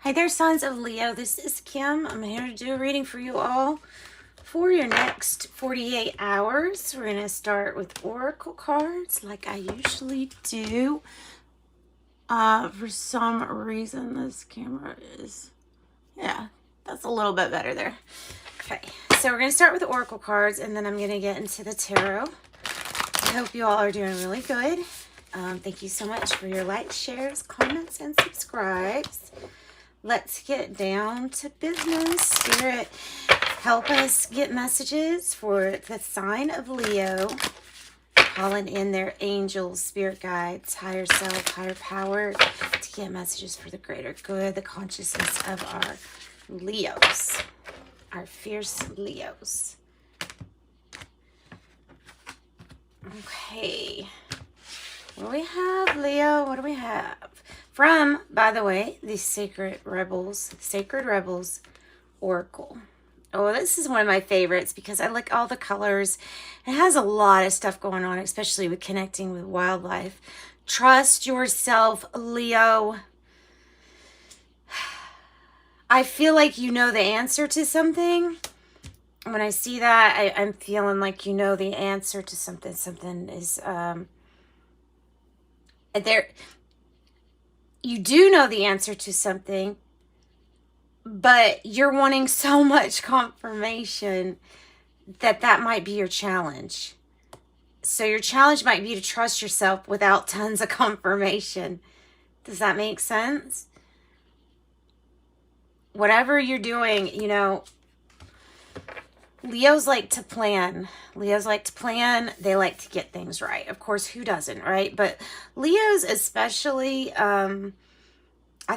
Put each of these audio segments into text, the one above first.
Hi there, sons of Leo. This is Kim. I'm here to do a reading for you all for your next 48 hours. We're going to start with oracle cards like I usually do. For some reason, this camera is, that's a little bit better there. Okay, so we're going to start with the oracle cards, and then I'm going to get into the tarot. I hope you all are doing really good. Thank you so much for your likes, shares, comments, and subscribes. Let's get down to business. Spirit, help us get messages for the sign of Leo. Calling in their angels, spirit guides, higher self, higher power to get messages for the greater good, the consciousness of our Leos, our fierce Leos. Okay. What do we have, Leo? What do we have? From, by the way, the Sacred Rebels Oracle. Oh, this is one of my favorites because I like all the colors. It has a lot of stuff going on, especially with connecting with wildlife. Trust yourself, Leo. I feel like you know the answer to something. When I see that, I'm feeling like you know the answer to something. Something is there. You do know the answer to something, but you're wanting so much confirmation that might be your challenge. So your challenge might be to trust yourself without tons of confirmation. Does that make sense? Whatever you're doing, you know, Leos like to plan. Leos like to plan. They like to get things right. Of course, who doesn't, right? But Leos especially, I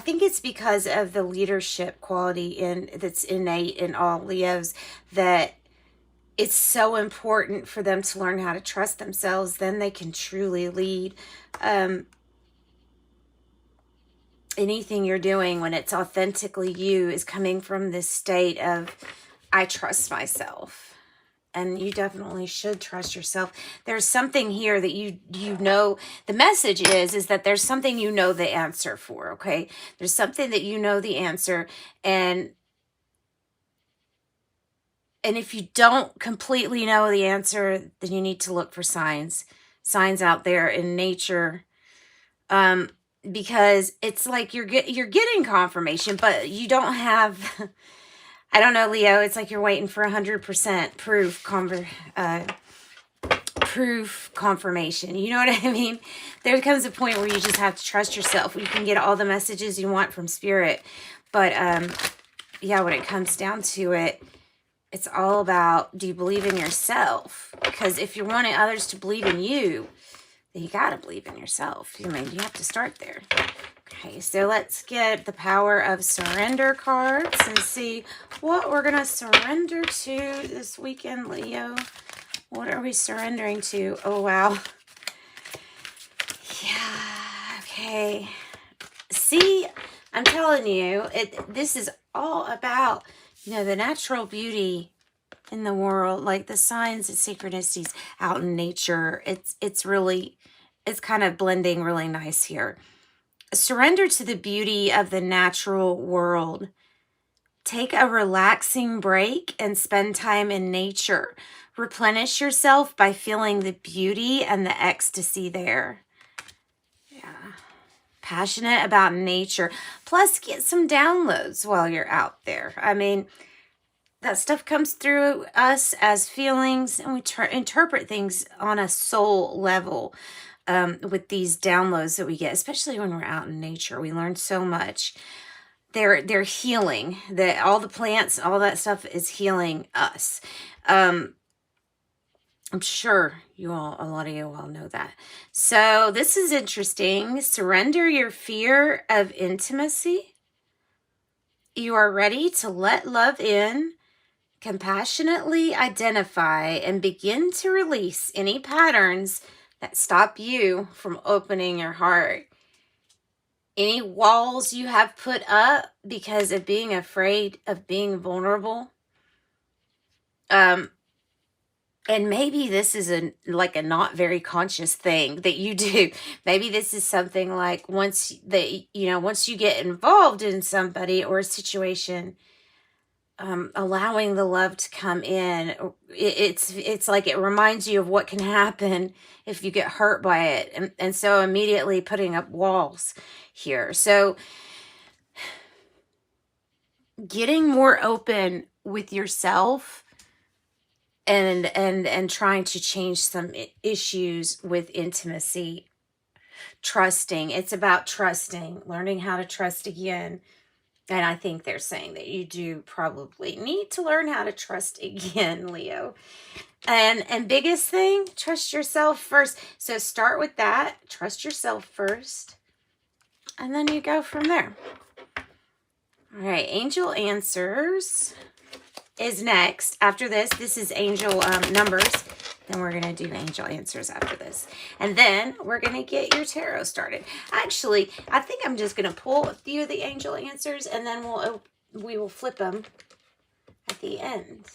think it's because of the leadership quality that's innate in all Leos that it's so important for them to learn how to trust themselves. Then they can truly lead. Anything you're doing when it's authentically you is coming from this state of, I trust myself. And you definitely should trust yourself. There's something here that you know. The message is that there's something you know the answer for, okay? There's something that you know the answer. And if you don't completely know the answer, then you need to look for signs out there in nature. Because it's like you're getting confirmation, but you don't have... I don't know, Leo. It's like you're waiting for 100% proof confirmation. You know what I mean? There comes a point where you just have to trust yourself. You can get all the messages you want from spirit. But, yeah, when it comes down to it, it's all about, do you believe in yourself? Because if you're wanting others to believe in you, then you got to believe in yourself. I mean, you have to start there. Okay, so let's get the power of surrender cards and see what we're going to surrender to this weekend, Leo. What are we surrendering to? Oh, wow. Yeah, okay. See, I'm telling you, this is all about, you know, the natural beauty in the world, like the signs and synchronicities out in nature. It's kind of blending really nice here. Surrender to the beauty of the natural world. Take a relaxing break and spend time in nature. Replenish yourself by feeling the beauty and the ecstasy there. Yeah. Passionate about nature. Plus, get some downloads while you're out there. I mean, that stuff comes through us as feelings, and we interpret things on a soul level. With these downloads that we get, especially when we're out in nature, we learn so much. They're healing. That all the plants, all that stuff is healing us. I'm sure a lot of you all know that. So this is interesting. Surrender your fear of intimacy. You are ready to let love in. Compassionately identify and begin to release any patterns that stop you from opening your heart. Any walls you have put up because of being afraid of being vulnerable. And maybe this is like a not very conscious thing that you do. Maybe this is something like once you get involved in somebody or a situation, allowing the love to come in, it's like it reminds you of what can happen if you get hurt by it, and so immediately putting up walls here. So getting more open with yourself and trying to change some issues with intimacy. Trusting, it's about trusting, learning how to trust again. And I think they're saying that you do probably need to learn how to trust again, Leo. And biggest thing, trust yourself first. So start with that. Trust yourself first. And then you go from there. All right, angel answers is next. After this is angel numbers. Then we're going to do angel answers after this. And then we're going to get your tarot started. Actually, I think I'm just going to pull a few of the angel answers, and then we will flip them at the end.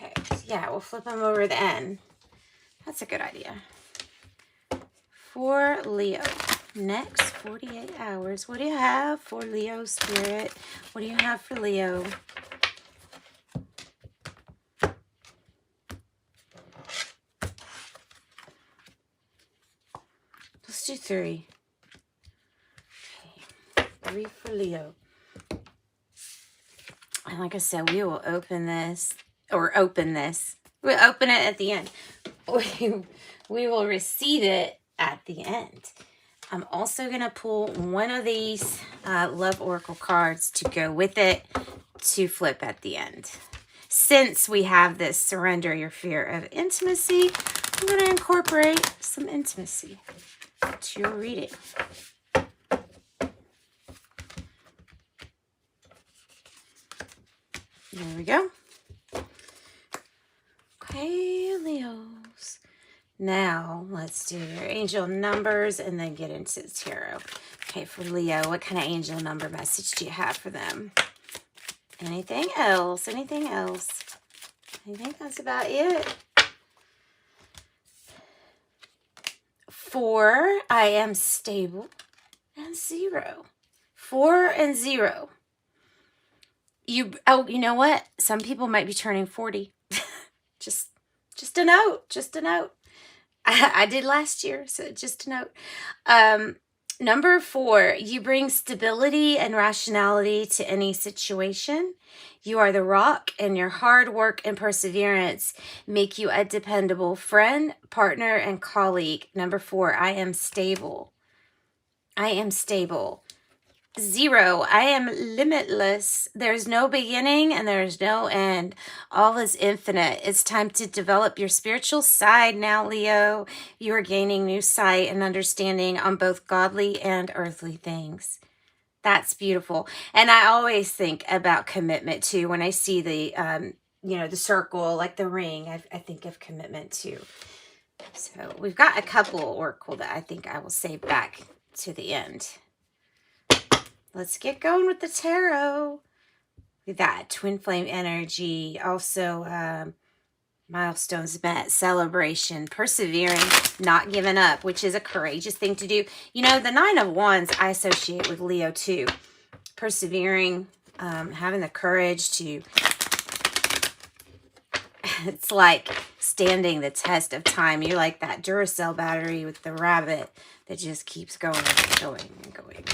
Okay, so yeah, we'll flip them over the end. That's a good idea. For Leo, next 48 hours. What do you have for Leo, Spirit? What do you have for Leo? Let's do 3. Okay, 3 for Leo. And like I said, we will open this. We'll open it at the end. We will receive it at the end. I'm also going to pull one of these Love Oracle cards to go with it to flip at the end. Since we have this surrender your fear of intimacy, I'm going to incorporate some intimacy to your reading. There we go. Okay, Leos. Now, let's do your angel numbers and then get into the tarot. Okay, for Leo, what kind of angel number message do you have for them? Anything else? Anything else? I think that's about it. 4, I am stable, and 0. 4 and 0. You know what? Some people might be turning 40. Just a note. Just a note. I did last year, so just a note. Number 4, you bring stability and rationality to any situation. You are the rock, and your hard work and perseverance make you a dependable friend, partner, and colleague. Number 4, I am stable. I am stable. 0, I am limitless. There's no beginning and there's no end. All is infinite. It's time to develop your spiritual side now, Leo. You are gaining new sight and understanding on both godly and earthly things. That's beautiful. And I always think about commitment too. When I see the, the circle, like the ring, I think of commitment too. So we've got a couple oracle that I think I will save back to the end. Let's get going with the tarot. Look at that. Twin flame energy. Also, milestones met, celebration, persevering, not giving up, which is a courageous thing to do. You know, the 9 of Wands I associate with Leo too. Persevering, having the courage to... It's like standing the test of time. You're like that Duracell battery with the rabbit that just keeps going and going and going.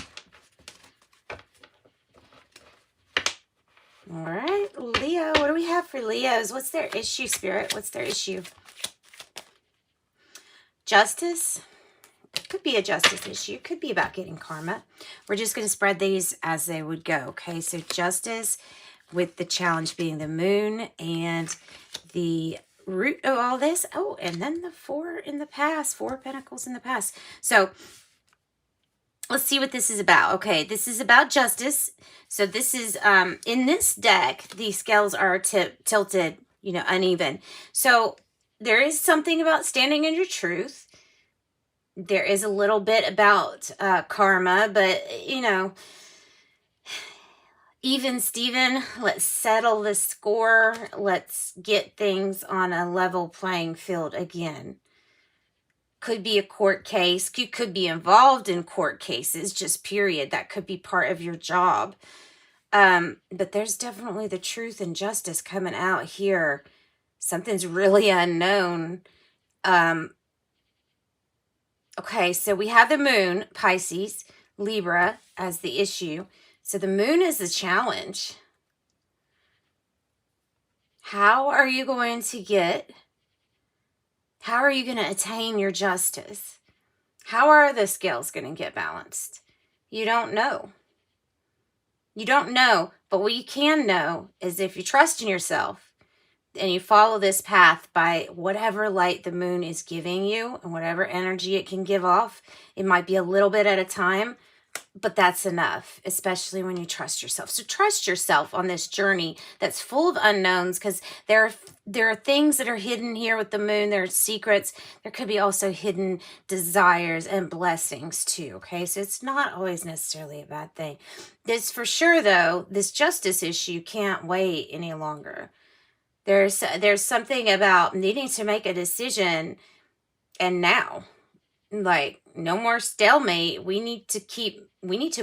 All right, Leo, what do we have for Leos? What's their issue, Spirit? What's their issue? Justice. Could be a justice issue. Could be about getting karma. We're just going to spread these as they would go, okay? So justice, with the challenge being the moon and the root of all this. Oh, and then the 4 in the past. 4 pentacles in the past. So let's see what this is about. Okay, this is about justice. So this is, in this deck, the scales are tilted, uneven. So there is something about standing in your truth. There is a little bit about karma, but, Even Steven, let's settle the score. Let's get things on a level playing field again. Could be a court case. You could be involved in court cases, just period. That could be part of your job. But there's definitely the truth and justice coming out here. Something's really unknown. Okay, so we have the moon, Pisces, Libra as the issue. So the moon is the challenge. How are you going to attain your justice? How are the scales going to get balanced? You don't know. You don't know, but what you can know is if you trust in yourself and you follow this path by whatever light the moon is giving you and whatever energy it can give off, it might be a little bit at a time, but that's enough, especially when you trust yourself. So trust yourself on this journey that's full of unknowns, because there are things that are hidden here with the moon. There are secrets. There could be also hidden desires and blessings too, okay? So it's not always necessarily a bad thing. This for sure, though, this justice issue can't wait any longer. There's something about needing to make a decision, and now. Like, no more stalemate. We need to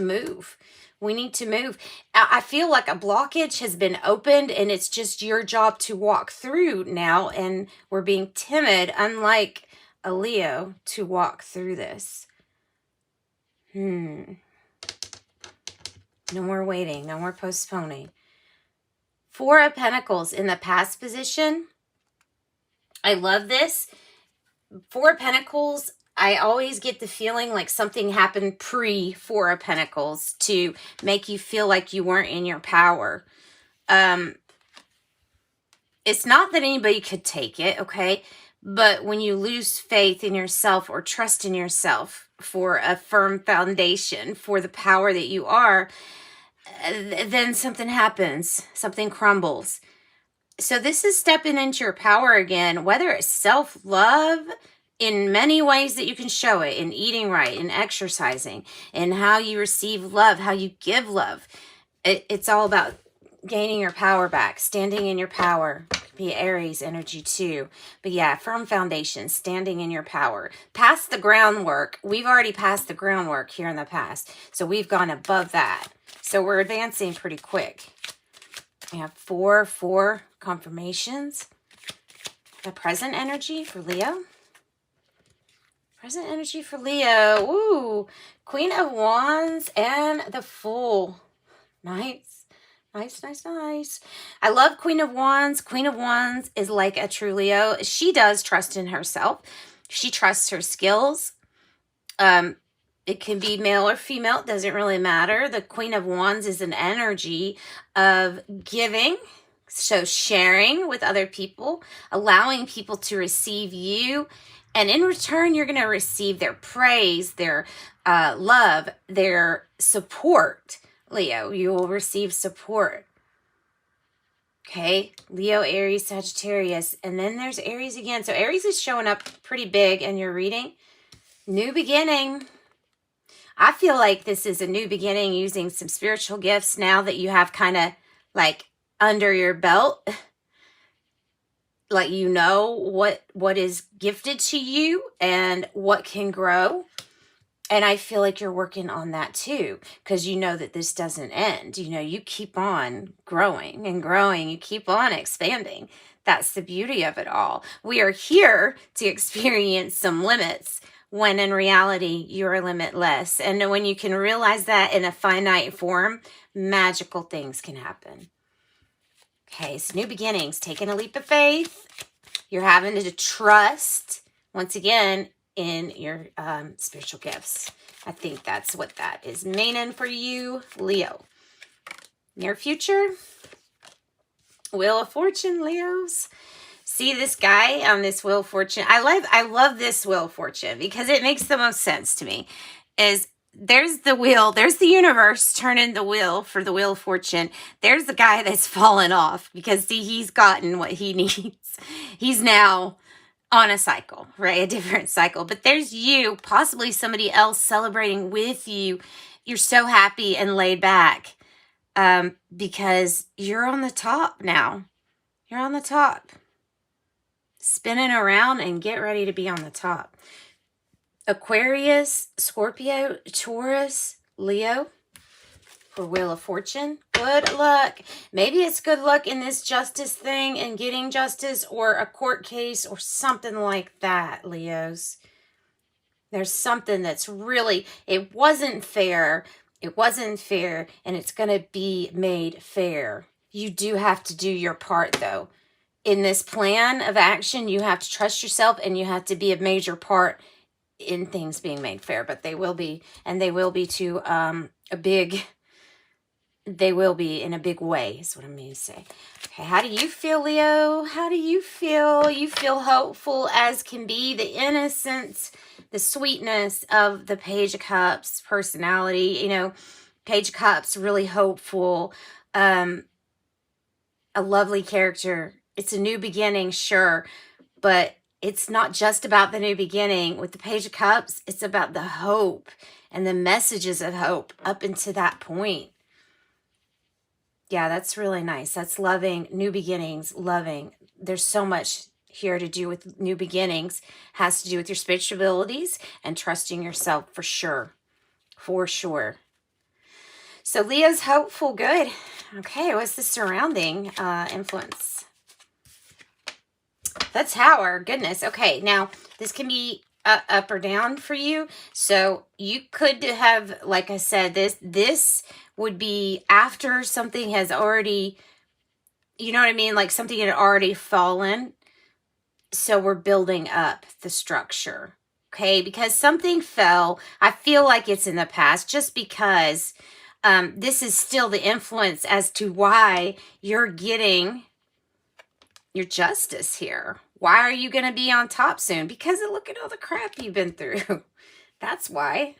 move. We need to move. I feel like a blockage has been opened and it's just your job to walk through now. And we're being timid, unlike a Leo, to walk through this. No more waiting. No more postponing. Four of Pentacles in the past position. I love this. Four of Pentacles, I always get the feeling like something happened pre Four of Pentacles to make you feel like you weren't in your power. It's not that anybody could take it, okay? But when you lose faith in yourself or trust in yourself for a firm foundation, for the power that you are, then something happens. Something crumbles. So this is stepping into your power again, whether it's self-love, in many ways that you can show it, in eating right, in exercising, in how you receive love, how you give love. It's all about gaining your power back, standing in your power. Could be Aries energy too. But yeah, firm foundation, standing in your power. Past the groundwork. We've already passed the groundwork here in the past. So we've gone above that. So we're advancing pretty quick. We have four confirmations. The present energy for Leo. Present energy for Leo. Ooh, Queen of Wands and the Fool. Nice. Nice. I love Queen of Wands. Queen of Wands is like a true Leo. She does trust in herself. She trusts her skills. It can be male or female. It doesn't really matter. The Queen of Wands is an energy of giving. So sharing with other people, allowing people to receive you. And in return, you're going to receive their praise, their love, their support. Leo, you will receive support. Okay, Leo, Aries, Sagittarius. And then there's Aries again. So Aries is showing up pretty big in your reading. New beginning. I feel like this is a new beginning using some spiritual gifts now that you have kind of like under your belt. Like, you know what is gifted to you and what can grow. And I feel like you're working on that too, because you know that this doesn't end. You know, you keep on growing and growing. You keep on expanding. That's the beauty of it all. We are here to experience some limits when in reality you're limitless. And when you can realize that in a finite form, magical things can happen. Okay, so new beginnings, taking a leap of faith. You're having to trust, once again, in your spiritual gifts. I think that's what that is meaning for you, Leo. Near future, Wheel of Fortune, Leos. See this guy on this Wheel of Fortune? I love this Wheel of Fortune because it makes the most sense to me. There's the wheel, there's the universe turning the wheel for the Wheel of Fortune. There's the guy that's fallen off because, see, he's gotten what he needs. He's now on a cycle, right? A different cycle. But there's you, possibly somebody else celebrating with you. You're so happy and laid back. because you're on the top now. You're on the top. Spinning around and get ready to be on the top. Aquarius, Scorpio, Taurus, Leo for Wheel of Fortune. Good luck. Maybe it's good luck in this justice thing and getting justice, or a court case or something like that, Leos. There's something that's really, it wasn't fair. It wasn't fair, and it's going to be made fair. You do have to do your part, though. In this plan of action, you have to trust yourself, and you have to be a major part in things being made fair. But they will be, and they will be to they will be in a big way, is what I'm going to say. Okay, how do you feel, Leo? How do you feel? You feel hopeful as can be. The innocence, the sweetness of the Page of Cups personality. You know, Page of Cups, really hopeful. A lovely character. It's a new beginning, sure. But it's not just about the new beginning. With the Page of Cups, it's about the hope and the messages of hope up until that point. Yeah, that's really nice. That's loving, new beginnings, loving. There's so much here to do with new beginnings. Has to do with your spiritual abilities and trusting yourself for sure. For sure. So Leo's hopeful, good. Okay, what's the surrounding influence? The Tower, goodness. Okay, now this can be up or down for you. So you could have, like I said, this would be after something has already, you know what I mean? Like something had already fallen. So we're building up the structure. Okay, because something fell. I feel like it's in the past just because this is still the influence as to why you're getting your justice here. Why are you going to be on top soon? Because look at all the crap you've been through. That's why.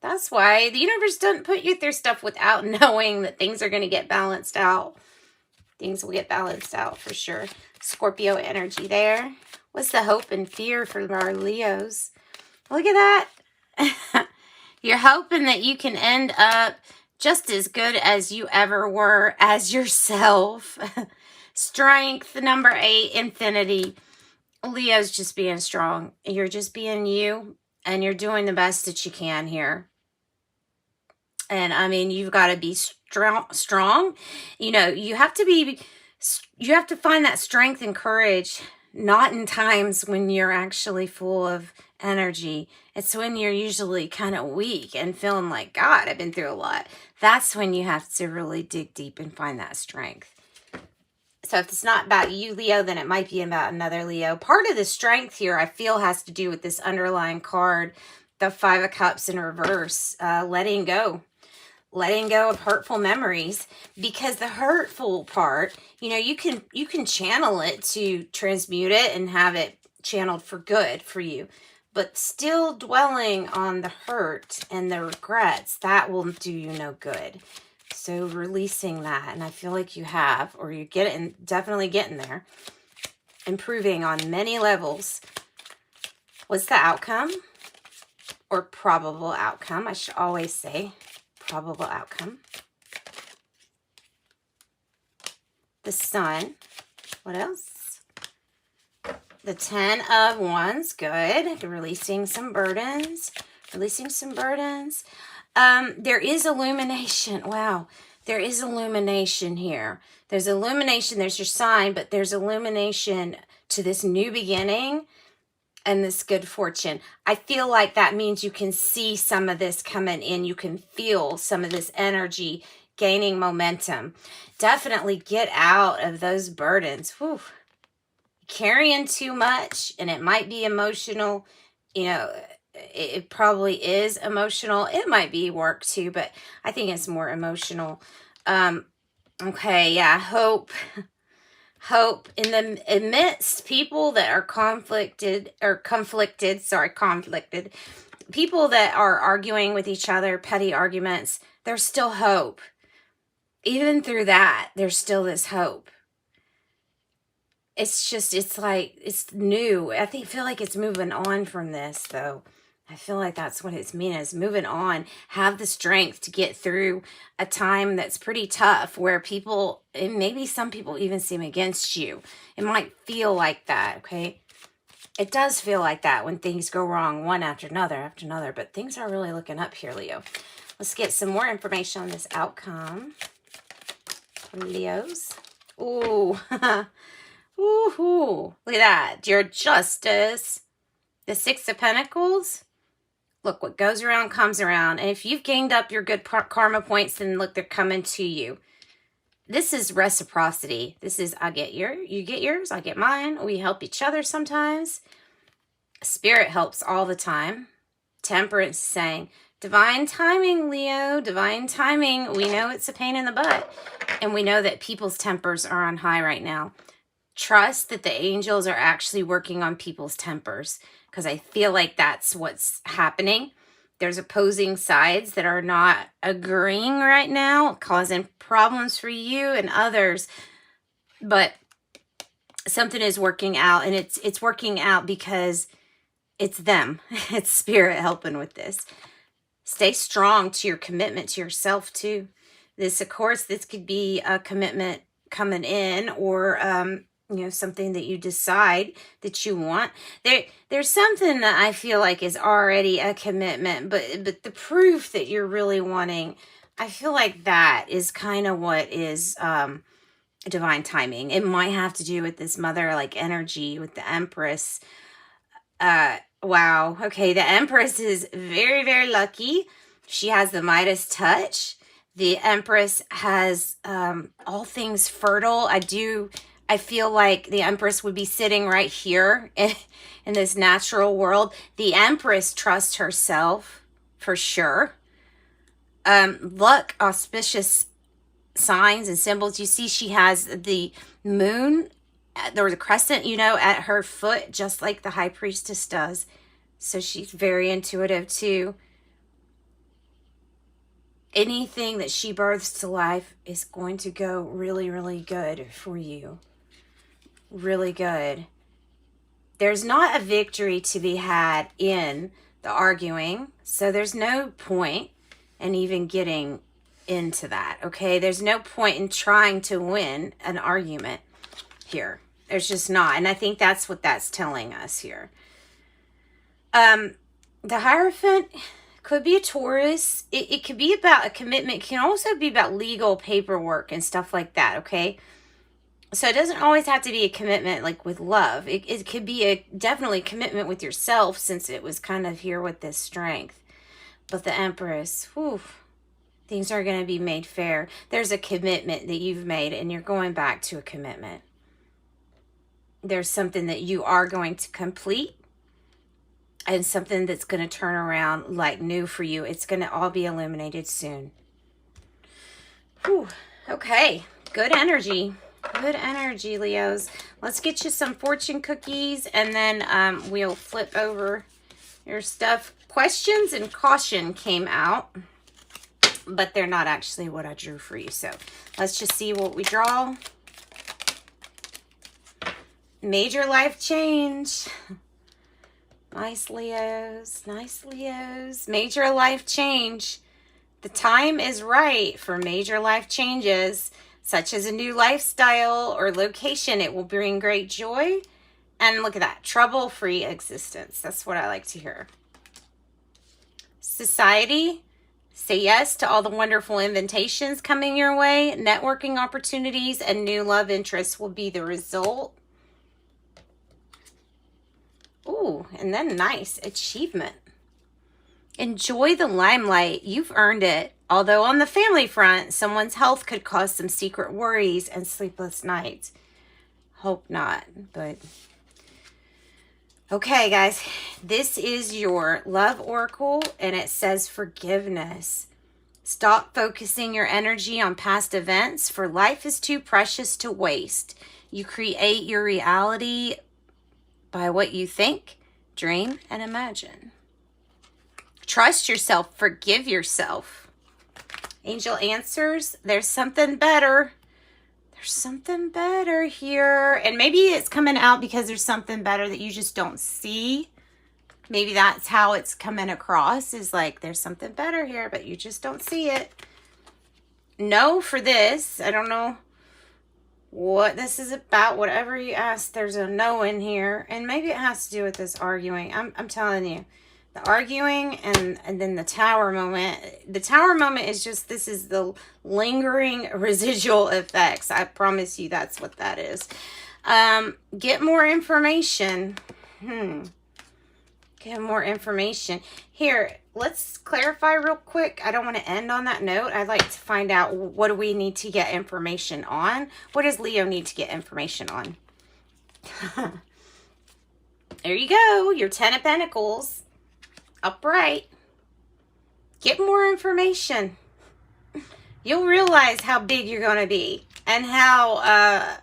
That's why the universe doesn't put you through stuff without knowing that things are going to get balanced out. Things will get balanced out for sure. Scorpio energy there. What's the hope and fear for our Leos? Look at that. You're hoping that you can end up just as good as you ever were as yourself. Strength, number 8, infinity. Leo's just being strong. You're just being you, and you're doing the best that you can here. And I mean, you've got to be strong. You know, you have to find that strength and courage, not in times when you're actually full of energy. It's when you're usually kind of weak and feeling like, God, I've been through a lot. That's when you have to really dig deep and find that strength. So if it's not about you, Leo, then it might be about another Leo. Part of the strength here, I feel, has to do with this underlying card, the 5 of Cups in reverse, letting go. Letting go of hurtful memories, because the hurtful part, you know, you can channel it to transmute it and have it channeled for good for you. But still dwelling on the hurt and the regrets, that will do you no good. So releasing that, and I feel like you have, or you're definitely getting there. Improving on many levels. What's the outcome? Or probable outcome, I should always say. Probable outcome. The Sun. What else? The 10 of Wands. Good. Releasing some burdens. Releasing some burdens. There is illumination. Wow. There is illumination here. There's illumination. There's your sign, but there's illumination to this new beginning and this good fortune. I feel like that means you can see some of this coming in. You can feel some of this energy gaining momentum. Definitely get out of those burdens. Whew. Carrying too much, and it might be emotional. You know, it probably is emotional. It might be work too, but I think it's more emotional. Okay, yeah, hope in the amidst people that are conflicted, people that are arguing with each other, petty arguments, there's still hope. Even through that, there's still this hope. It's just, it's like, it's new. I feel like it's moving on from this, though. I feel like that's what it's meaning, is moving on. Have the strength to get through a time that's pretty tough, where people, and maybe some people even seem against you. It might feel like that, okay? It does feel like that when things go wrong one after another, but things are really looking up here, Leo. Let's get some more information on this outcome. Leos. Ooh. Ooh. Look at that. Your justice. The Six of Pentacles. Look, what goes around comes around. And if you've gained up your good karma points, then look, they're coming to you. This is reciprocity. This is, you get yours, I get mine. We help each other sometimes. Spirit helps all the time. Temperance is saying, divine timing, Leo, divine timing. We know it's a pain in the butt. And we know that people's tempers are on high right now. Trust that the angels are actually working on people's tempers, because I feel like that's what's happening. There's opposing sides that are not agreeing right now, causing problems for you and others. But something is working out, and it's working out because it's them. It's spirit helping with this. Stay strong to your commitment to yourself too. This, of course, this could be a commitment coming in, or something that you decide that you want. There's something that I feel like is already a commitment, but the proof that you're really wanting, I feel like that is kind of what is divine timing. It might have to do with this mother-like energy with the Empress. Wow. Okay, the Empress is very, very lucky. She has the Midas touch. The Empress has all things fertile. I feel like the Empress would be sitting right here in this natural world. The Empress trusts herself for sure. Luck, auspicious signs and symbols. You see she has the moon, or the crescent, at her foot, just like the High Priestess does. So she's very intuitive too. Anything that she births to life is going to go really, really good for you. Really good. There's not a victory to be had in the arguing, so there's no point in even getting into that, okay? There's no point in trying to win an argument here. There's just not, and I think that's what that's telling us here. The Hierophant could be a Taurus. It could be about a commitment. It can also be about legal paperwork and stuff like that, okay? So it doesn't always have to be a commitment like with love. It could be definitely commitment with yourself, since it was kind of here with this strength. But the Empress, whew, things are going to be made fair. There's a commitment that you've made, and you're going back to a commitment. There's something that you are going to complete, and something that's going to turn around like new for you. It's going to all be illuminated soon. Whew. Okay, good energy. Good energy, Leos. Let's get you some fortune cookies, and then we'll flip over your stuff. Questions and caution came out, but they're not actually what I drew for you. So let's just see what we draw. Major life change. Nice, Leos. Nice, Leos. Major life change. The time is right for major life changes, such as a new lifestyle or location. It will bring great joy. And look at that, trouble-free existence. That's what I like to hear. Society, say yes to all the wonderful invitations coming your way. Networking opportunities and new love interests will be the result. Ooh, and then nice, achievement. Enjoy the limelight. You've earned it. Although on the family front, someone's health could cause some secret worries and sleepless nights. Hope not, but... Okay, guys. This is your love oracle, and it says forgiveness. Stop focusing your energy on past events, for life is too precious to waste. You create your reality by what you think, dream, and imagine. Trust yourself. Forgive yourself. Angel answers, there's something better. There's something better here. And maybe it's coming out because there's something better that you just don't see. Maybe that's how it's coming across, is like there's something better here, but you just don't see it. No for this. I don't know what this is about. Whatever you ask, there's a no in here. And maybe it has to do with this arguing. I'm telling you. The arguing and then the tower moment. The tower moment is just, this is the lingering residual effects. I promise you that's what that is. Get more information. Get more information. Here, let's clarify real quick. I don't want to end on that note. I'd like to find out, what do we need to get information on? What does Leo need to get information on? There you go. Your 10 of Pentacles. Upright. Get more information. You'll realize how big you're going to be and how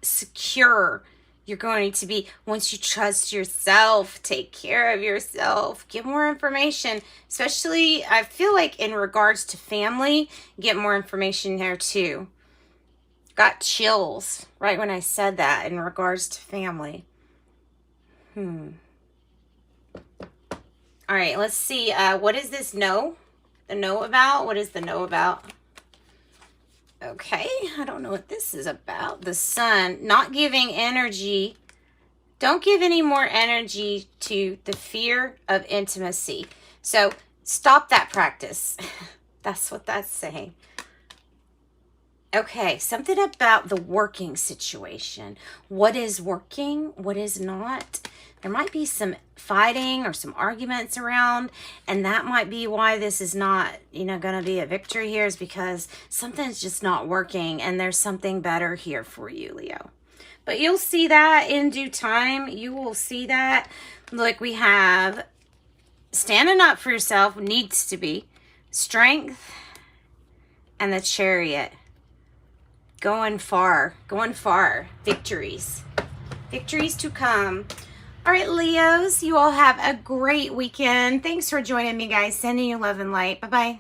secure you're going to be once you trust yourself. Take care of yourself. Get more information, especially I feel like in regards to family. Get more information there too. Got chills right when I said that in regards to family. All right, let's see. What is this no? The no about? What is the no about? Okay, I don't know what this is about. The Sun, not giving energy. Don't give any more energy to the fear of intimacy. So stop that practice. That's what that's saying. Okay, something about the working situation. What is working? What is not? There might be some fighting or some arguments around, and that might be why this is not, going to be a victory here, is because something's just not working, and there's something better here for you, Leo. But you'll see that in due time. You will see that. Look, we have standing up for yourself needs to be strength and the Chariot. Going far, victories to come. All right, Leos, you all have a great weekend. Thanks for joining me, guys. Sending you love and light. Bye-bye.